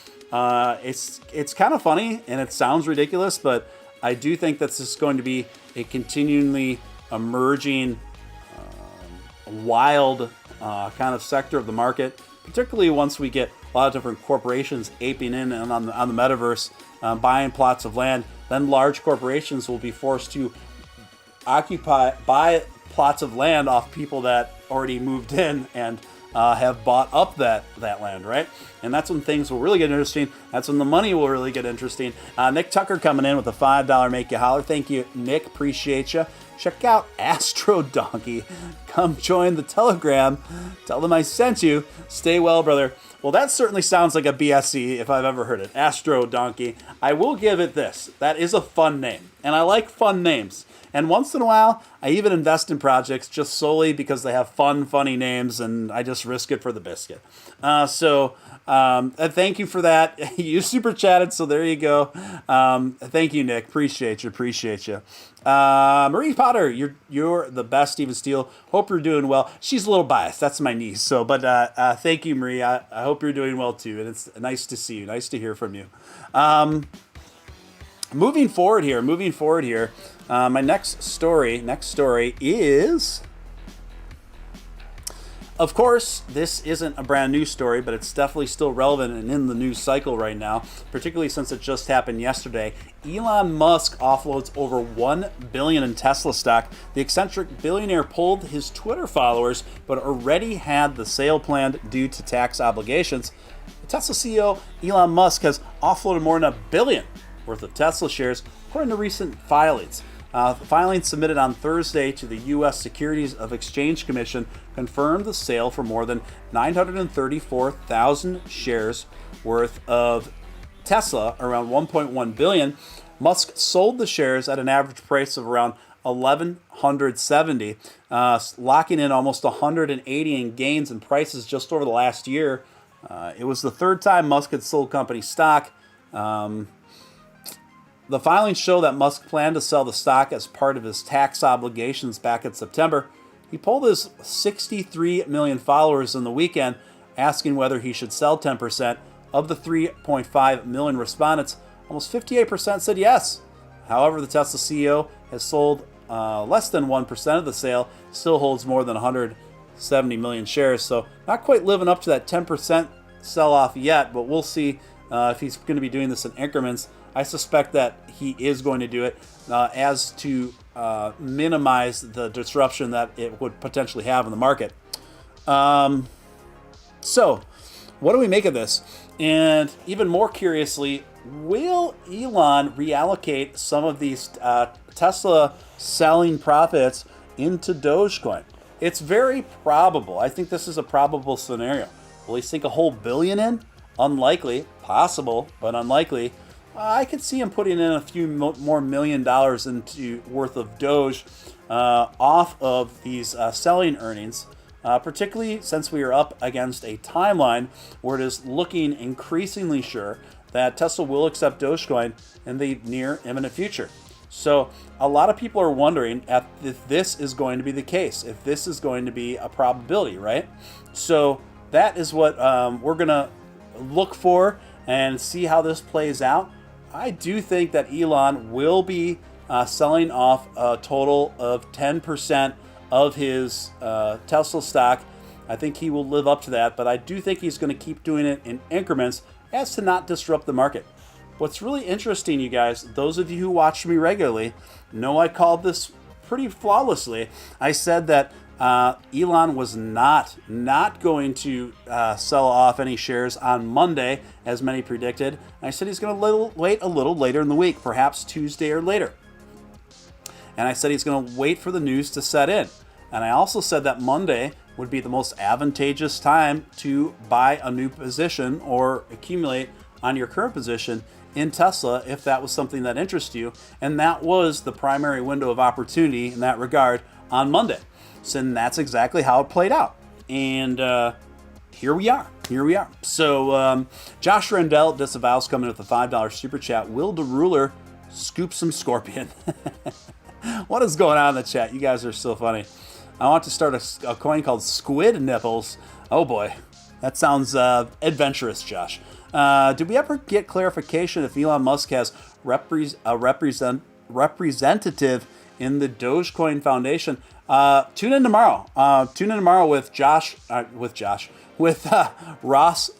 It's kind of funny and it sounds ridiculous, but I do think that this is going to be a continually emerging, wild kind of sector of the market, particularly once we get a lot of different corporations aping in and on the metaverse, buying plots of land. Then large corporations will be forced to buy plots of land off people that already moved in and have bought up that land, right? And that's when things will really get interesting. That's when the money will really get interesting. Nick Tucker coming in with a $5 make you holler. Thank you, Nick. Appreciate you. Check out Astro Donkey. Come join the Telegram. Tell them I sent you. Stay well, brother. Well, that certainly sounds like a BSE if I've ever heard it. Astro Donkey. I will give it this. That is a fun name. And I like fun names. And once in a while, I even invest in projects just solely because they have fun, funny names, and I just risk it for the biscuit. So thank you for that. You super chatted, so there you go. Thank you, Nick. Appreciate you. Marie Potter, you're the best, Steven Steele. Hope you're doing well. She's a little biased. That's my niece. So, but thank you, Marie. I hope you're doing well too, and it's nice to see you. Nice to hear from you. Moving forward here. My next story is, of course, this isn't a brand new story, but it's definitely still relevant and in the news cycle right now, particularly since it just happened yesterday. Elon Musk offloads over $1 billion in Tesla stock. The eccentric billionaire pulled his Twitter followers, but already had the sale planned due to tax obligations. The Tesla CEO, Elon Musk, has offloaded more than $1 billion worth of Tesla shares, according to recent filings. Filings submitted on Thursday to the U.S. Securities of Exchange Commission confirmed the sale for more than 934,000 shares worth of Tesla, around $1.1 billion. Musk sold the shares at an average price of around $1,170, locking in almost $180 in gains in prices just over the last year. It was the third time Musk had sold company stock. The filings show that Musk planned to sell the stock as part of his tax obligations back in September. He polled his 63 million followers in the weekend, asking whether he should sell 10%. Of the 3.5 million respondents, almost 58% said yes. However, the Tesla CEO has sold less than 1% of the sale, still holds more than 170 million shares, so not quite living up to that 10% sell-off yet, but we'll see if he's going to be doing this in increments. I suspect that he is going to do it as to minimize the disruption that it would potentially have in the market. So, what do we make of this? And even more curiously, will Elon reallocate some of these Tesla selling profits into Dogecoin? It's very probable. I think this is a probable scenario. Will he sink a whole billion in? Unlikely. Possible, but unlikely. I could see him putting in a few more $1 million worth of Doge off of these selling earnings. particularly since we are up against a timeline where it is looking increasingly sure that Tesla will accept Dogecoin in the near imminent future. So a lot of people are wondering if this is going to be the case, if this is going to be a probability, right? So that is what we're going to look for and see how this plays out. I do think that Elon will be selling off a total of 10% of his Tesla stock. I think he will live up to that, but I do think he's going to keep doing it in increments as to not disrupt the market. What's really interesting, you guys, those of you who watch me regularly know I called this pretty flawlessly. I said that Elon was not going to sell off any shares on Monday, as many predicted. I said he's going to wait a little later in the week, perhaps Tuesday or later. And I said he's going to wait for the news to set in. And I also said that Monday would be the most advantageous time to buy a new position or accumulate on your current position in Tesla if that was something that interests you. And that was the primary window of opportunity in that regard on Monday. So that's exactly how it played out. And here we are. So Josh Rendell disavows coming with a $5 super chat. Will the ruler scoop some scorpion? What is going on in the chat? You guys are so funny. I want to start a coin called Squid Nipples. Oh boy, that sounds adventurous, Josh. Did we ever get clarification if Elon Musk has a representative in the Dogecoin Foundation? Tune in tomorrow. With Ross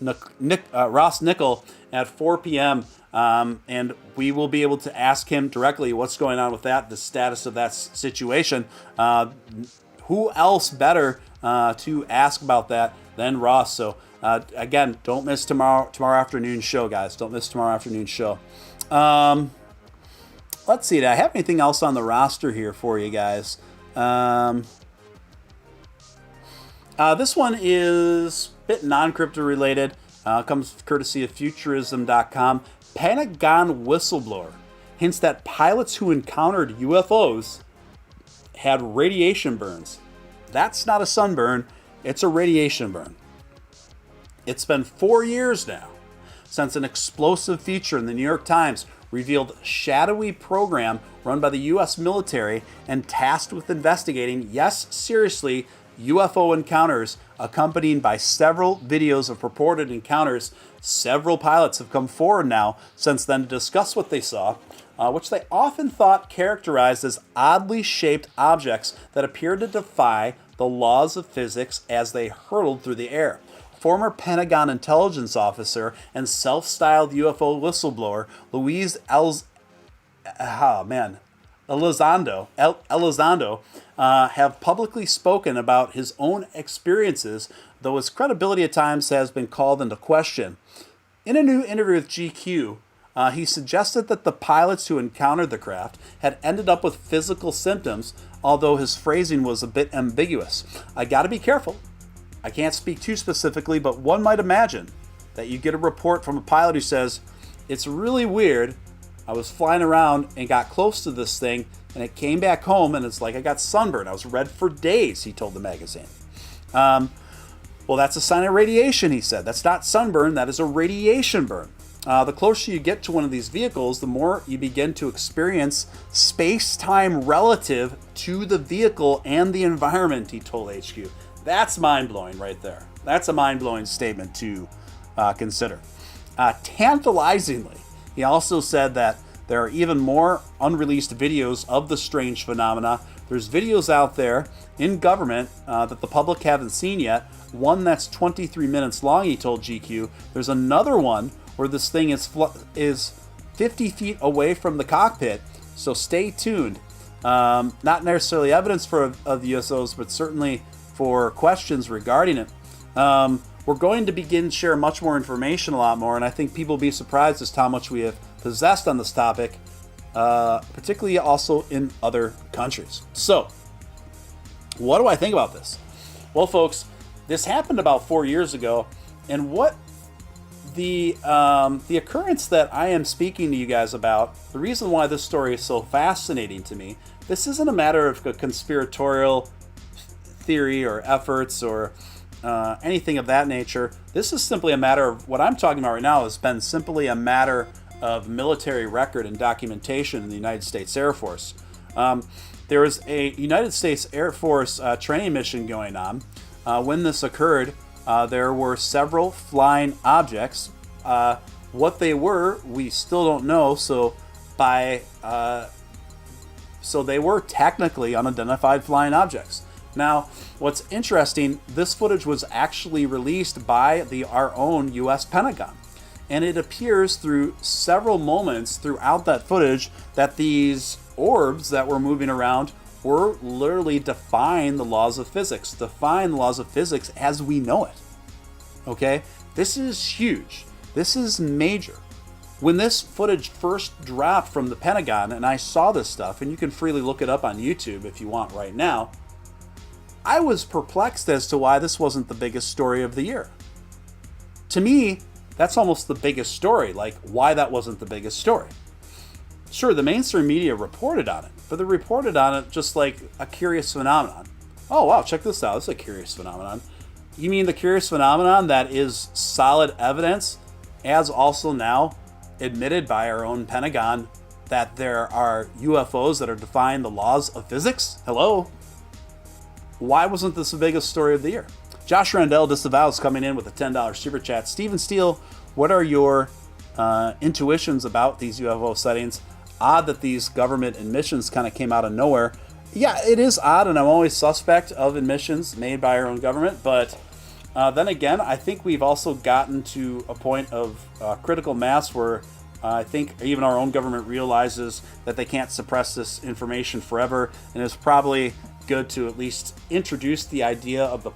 Nickel at 4 p.m. And we will be able to ask him directly what's going on with that, the status of that situation. Who else better to ask about that than Ross? So again, don't miss tomorrow afternoon show, guys. Don't miss tomorrow afternoon show. Let's see. Do I have anything else on the roster here for you guys? This one is a bit non-crypto related. Comes courtesy of futurism.com. Pentagon whistleblower hints that pilots who encountered UFOs had radiation burns. That's not a sunburn, it's a radiation burn. It's been 4 years now since an explosive feature in the New York Times revealed a shadowy program run by the U.S. military and tasked with investigating, yes, seriously, UFO encounters, accompanied by several videos of purported encounters. Several pilots have come forward now since then to discuss what they saw, which they often thought characterized as oddly shaped objects that appeared to defy the laws of physics as they hurtled through the air. Former Pentagon intelligence officer and self-styled UFO whistleblower Luis Elizondo have publicly spoken about his own experiences, though his credibility at times has been called into question. In a new interview with GQ, he suggested that the pilots who encountered the craft had ended up with physical symptoms, although his phrasing was a bit ambiguous. I gotta be careful. I can't speak too specifically, but one might imagine that you get a report from a pilot who says, "It's really weird. I was flying around and got close to this thing, and it came back home, and it's like I got sunburned. I was red for days," he told the magazine. Well, that's a sign of radiation, he said. That's not sunburn, that is a radiation burn. The closer you get to one of these vehicles, the more you begin to experience space-time relative to the vehicle and the environment, he told HQ. That's mind-blowing right there. That's a mind-blowing statement to consider. Tantalizingly, he also said that there are even more unreleased videos of the strange phenomena. There's videos out there in government that the public haven't seen yet. One that's 23 minutes long, he told GQ. There's another one where this thing is 50 feet away from the cockpit, so stay tuned. Not necessarily evidence of the USOs, but certainly for questions regarding it. We're going to begin to share much more information a lot more, and I think people will be surprised as to how much we have possessed on this topic, particularly also in other countries. So, what do I think about this? Well, folks, this happened about 4 years ago, and what the occurrence that I am speaking to you guys about, the reason why this story is so fascinating to me, this isn't a matter of a conspiratorial theory or efforts or anything of that nature. This is simply a matter of what I'm talking about right now has been simply a matter of military record and documentation in the United States Air Force. There was a United States Air Force training mission going on. When this occurred, there were several flying objects. What they were, we still don't know. So they were technically unidentified flying objects. Now, what's interesting, this footage was actually released by our own U.S. Pentagon. And it appears through several moments throughout that footage that these orbs that were moving around were literally defying the laws of physics, as we know it. Okay? This is huge. This is major. When this footage first dropped from the Pentagon, and I saw this stuff, and you can freely look it up on YouTube if you want right now, I was perplexed as to why this wasn't the biggest story of the year. To me, that's almost the biggest story, like why that wasn't the biggest story. Sure, the mainstream media reported on it, but they reported on it just like a curious phenomenon. Oh, wow, check this out. This is a curious phenomenon. You mean the curious phenomenon that is solid evidence, as also now admitted by our own Pentagon, that there are UFOs that are defying the laws of physics? Hello? Why wasn't this the biggest story of the year? Josh Randell disavows coming in with a $10 super chat. Steele, what are your intuitions about these UFO sightings? Odd that these government admissions kind of came out of nowhere. Yeah, it is odd, and I'm always suspect of admissions made by our own government. But then again, I think we've also gotten to a point of critical mass where I think even our own government realizes that they can't suppress this information forever, and it's probably good to at least introduce the idea of the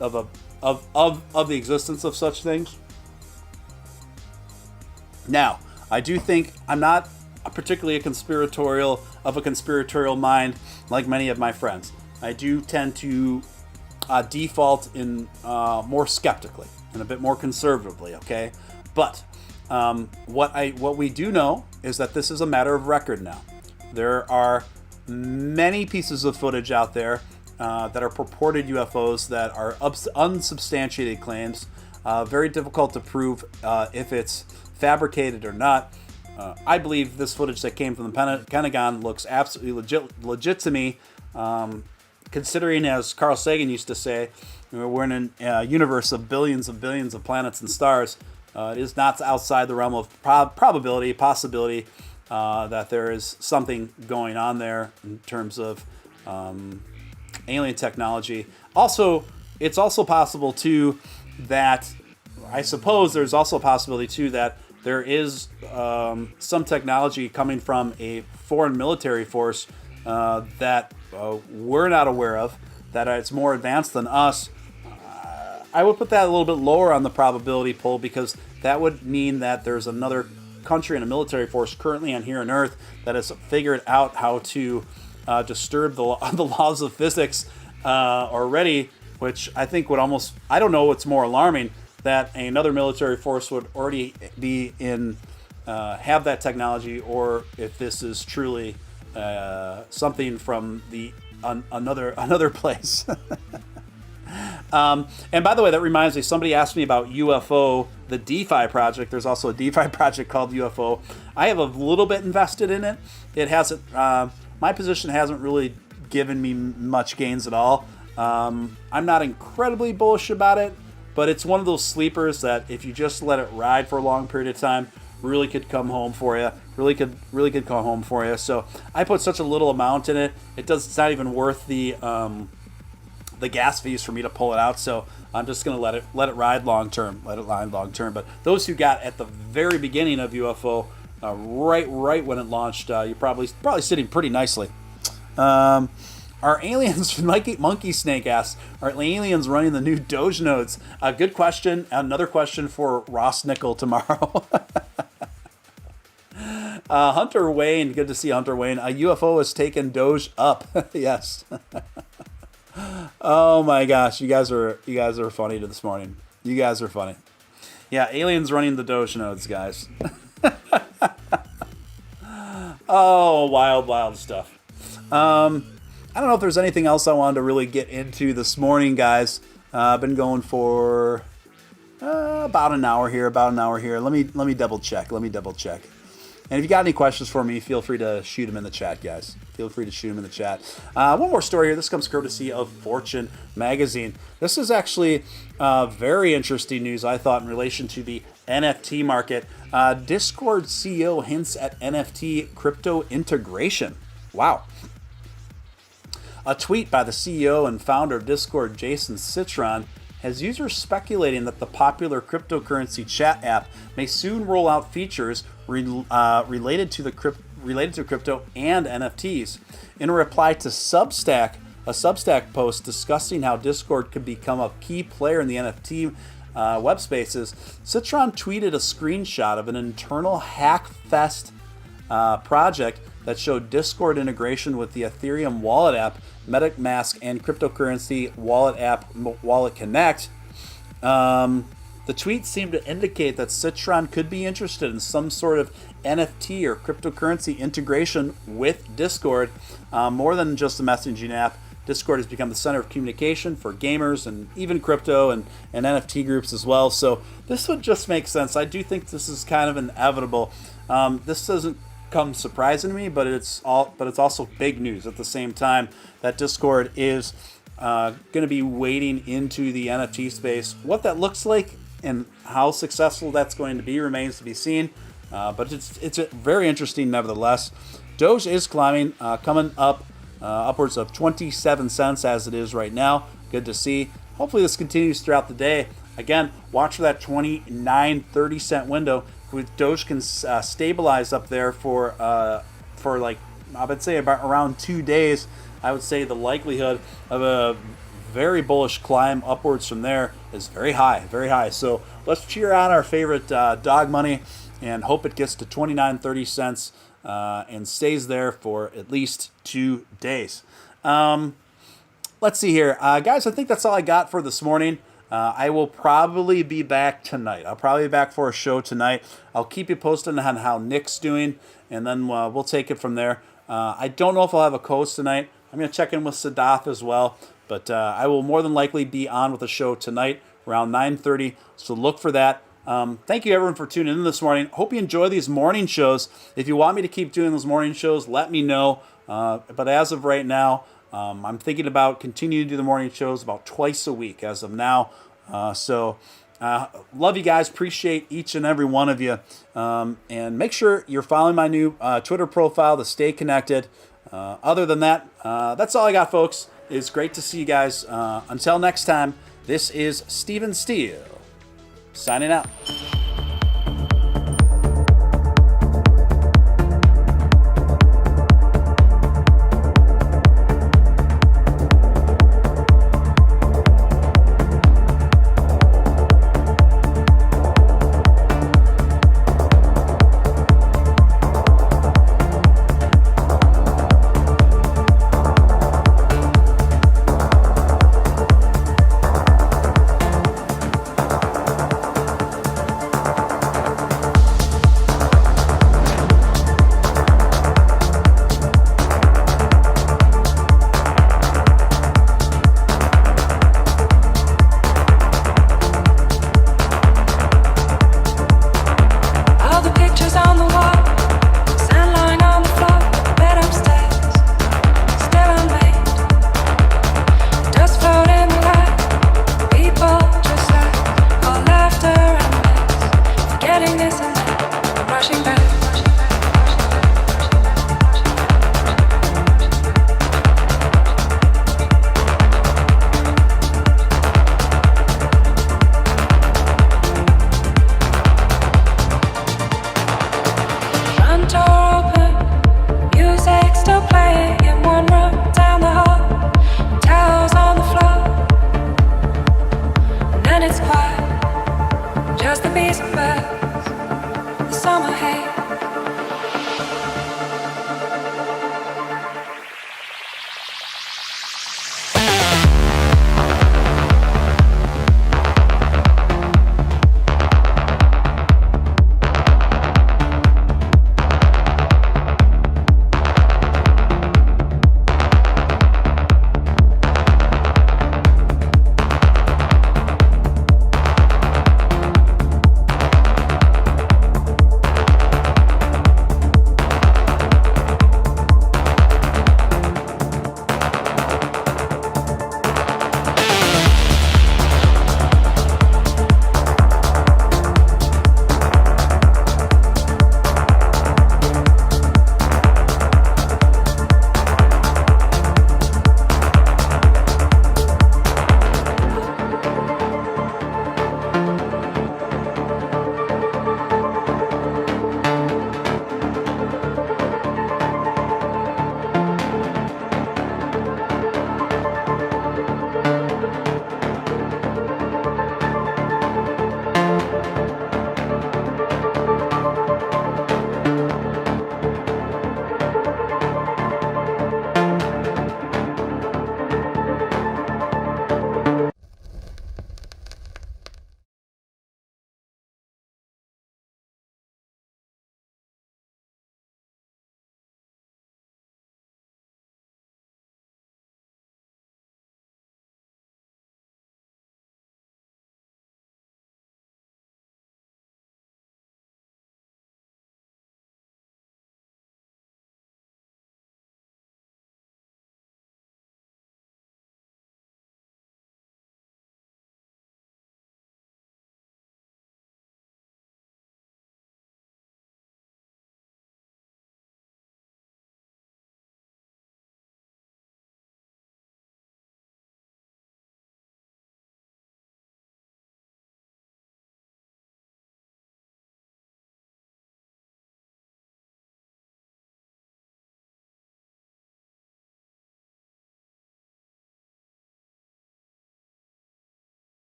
of the existence of such things. Now, I do think I'm not particularly a conspiratorial mind like many of my friends. I do tend to default in more skeptically and a bit more conservatively. Okay, but what we do know is that this is a matter of record now. There are many pieces of footage out there that are purported UFOs that are unsubstantiated claims. Very difficult to prove if it's fabricated or not. I believe this footage that came from the Pentagon looks absolutely legit to me, considering, as Carl Sagan used to say, we're in a universe of billions of planets and stars. It is not outside the realm of possibility that there is something going on there in terms of alien technology. Also, it's also possible too that I suppose there's also a possibility too that there is some technology coming from a foreign military force that we're not aware of, that it's more advanced than us. I would put that a little bit lower on the probability poll, because that would mean that there's another country and a military force currently on here on Earth that has figured out how to disturb the laws of physics already, which I think would almost, I don't know what's more alarming, that another military force would already be in, have that technology, or if this is truly something from the another place. And by the way, that reminds me, somebody asked me about UFO, the DeFi project. There's also a DeFi project called UFO. I have a little bit invested in it. It hasn't, my position hasn't really given me much gains at all. I'm not incredibly bullish about it, but it's one of those sleepers that if you just let it ride for a long period of time, really could come home for you. Really could come home for you. So I put such a little amount in it. It's not even worth the gas fees for me to pull it out. So I'm just gonna let it ride long term. But those who got at the very beginning of UFO, right when it launched, you're probably sitting pretty nicely. Are aliens, Monkey Snake asks, are aliens running the new Doge nodes? Good question. Another question for Ross Nickel tomorrow. Hunter Wayne, good to see Hunter Wayne. A UFO has taken Doge up. Yes. Oh my gosh, you guys are funny this morning. You guys are funny. Yeah, aliens running the Doge nodes, guys. Oh, wild stuff. I don't know if there's anything else I wanted to really get into this morning, guys. I've been going for about an hour here. Let me double check. And if you got any questions for me, feel free to shoot them in the chat, guys. One more story here. This comes courtesy of Fortune magazine. This is actually very interesting news, I thought, in relation to the NFT market. Discord CEO hints at NFT crypto integration. Wow. A tweet by the CEO and founder of Discord, Jason Citron, has users speculating that the popular cryptocurrency chat app may soon roll out features related to crypto and NFTs. In a reply to Substack, a Substack post discussing how Discord could become a key player in the NFT web spaces, Citron tweeted a screenshot of an internal Hackfest project that showed Discord integration with the Ethereum wallet app, MetaMask, and cryptocurrency wallet app Wallet Connect. The tweet seemed to indicate that Citron could be interested in some sort of NFT or cryptocurrency integration with Discord. More than just a messaging app, Discord has become the center of communication for gamers and even crypto and NFT groups as well. So this would just make sense. I do think this is kind of inevitable. This doesn't come surprising to me, but it's also big news at the same time that Discord is going to be wading into the NFT space. What that looks like and how successful that's going to be remains to be seen. But it's very interesting nevertheless. Doge is climbing, coming up upwards of 27 cents as it is right now. Good to see. Hopefully this continues throughout the day. Again, watch for that 29-30 cent window. With Doge can stabilize up there for like I would say about around 2 days, I would say the likelihood of a very bullish climb upwards from there is very high. So let's cheer on our favorite dog money and hope it gets to 29-30 cents and stays there for at least 2 days. Let's see here, guys. I think that's all I got for this morning. I will probably be back tonight. I'll probably be back for a show tonight. I'll keep you posted on how Nick's doing, and then we'll take it from there. I don't know if I'll have a co-host tonight. I'm going to check in with Sadath as well, but I will more than likely be on with a show tonight around 9:30, so look for that. Thank you, everyone, for tuning in this morning. Hope you enjoy these morning shows. If you want me to keep doing those morning shows, let me know. But as of right now, I'm thinking about continuing to do the morning shows about twice a week as of now. Love you guys. Appreciate each and every one of you. And make sure you're following my new Twitter profile to stay connected. Other than that, that's all I got, folks. It's great to see you guys. Until next time, this is Steele signing out.